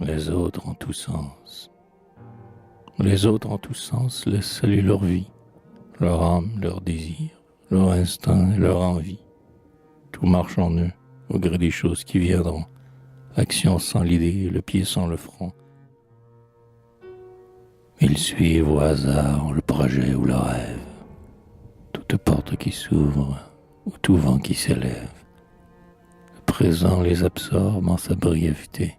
les autres en tous sens. Les autres en tous sens laissent aller leur vie, leur âme, leur désir, leur instinct et leur envie. Tout marche en eux, au gré des choses qui viendront. Action sans l'idée, le pied sans le front. Ils suivent au hasard le projet ou le rêve. Toute porte qui s'ouvre, ou tout vent qui s'élève. Le présent les absorbe en sa brièveté.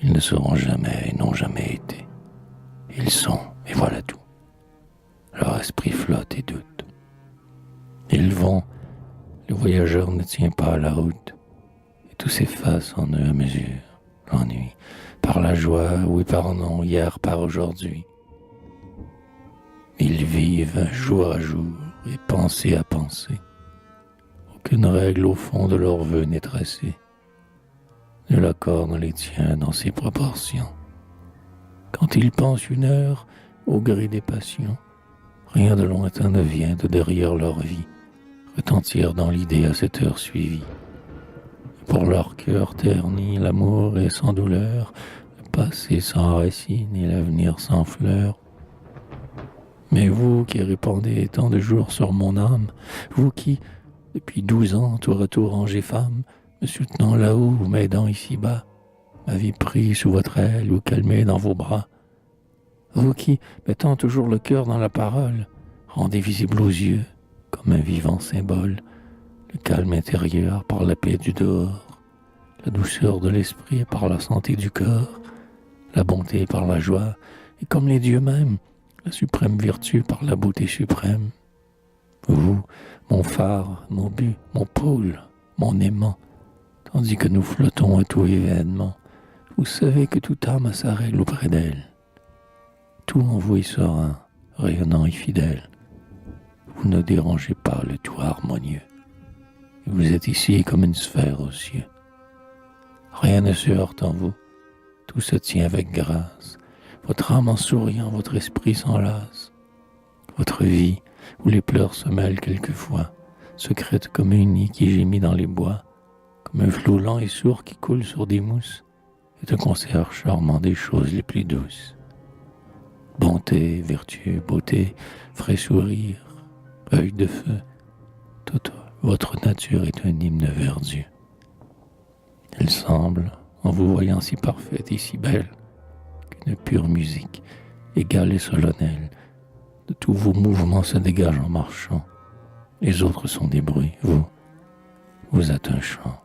Ils ne seront jamais et n'ont jamais été. Ils sont, et voilà tout. Leur esprit flotte et doute. Ils vont, le voyageur ne tient pas à la route, et tout s'efface en eux à mesure. L'ennui, par la joie, oui par non, hier par aujourd'hui. Ils vivent jour à jour et pensée à pensée. Aucune règle au fond de leurs vœux n'est tracée. Nul accord ne les tient dans ses proportions. Quand ils pensent une heure, au gré des passions, rien de lointain ne vient de derrière leur vie, retentir dans l'idée à cette heure suivie. Pour leur cœur terni, l'amour est sans douleur, le passé sans racine et l'avenir sans fleurs. Mais vous qui répandez tant de jours sur mon âme, vous qui, depuis 12 ans, tour à tour rangez femme, me soutenant là-haut ou m'aidant ici-bas, m'avez pris sous votre aile ou calmé dans vos bras, vous qui, mettant toujours le cœur dans la parole, rendez visible aux yeux, comme un vivant symbole, le calme intérieur par la paix du dehors, la douceur de l'esprit par la santé du corps, la bonté par la joie, et comme les dieux mêmes, la suprême vertu par la beauté suprême. Vous, mon phare, mon but, mon pôle, mon aimant, tandis que nous flottons à tout événement, vous savez que toute âme a sa règle auprès d'elle. Tout en vous est serein, rayonnant et fidèle. Vous ne dérangez pas le tout harmonieux. Et vous êtes ici comme une sphère aux cieux. Rien ne se heurte en vous, tout se tient avec grâce. Votre âme en souriant, votre esprit s'enlace. Votre vie, où les pleurs se mêlent quelquefois, secrète comme une nid qui gémit dans les bois, comme un flot lent et sourd qui coule sur des mousses, est un concert charmant des choses les plus douces. Bonté, vertu, beauté, frais sourire, œil de feu, toute votre nature est un hymne verdu. Il semble, en vous voyant si parfaite et si belle, qu'une pure musique, égale et solennelle, de tous vos mouvements se dégage en marchant. Les autres sont des bruits, vous êtes un chant.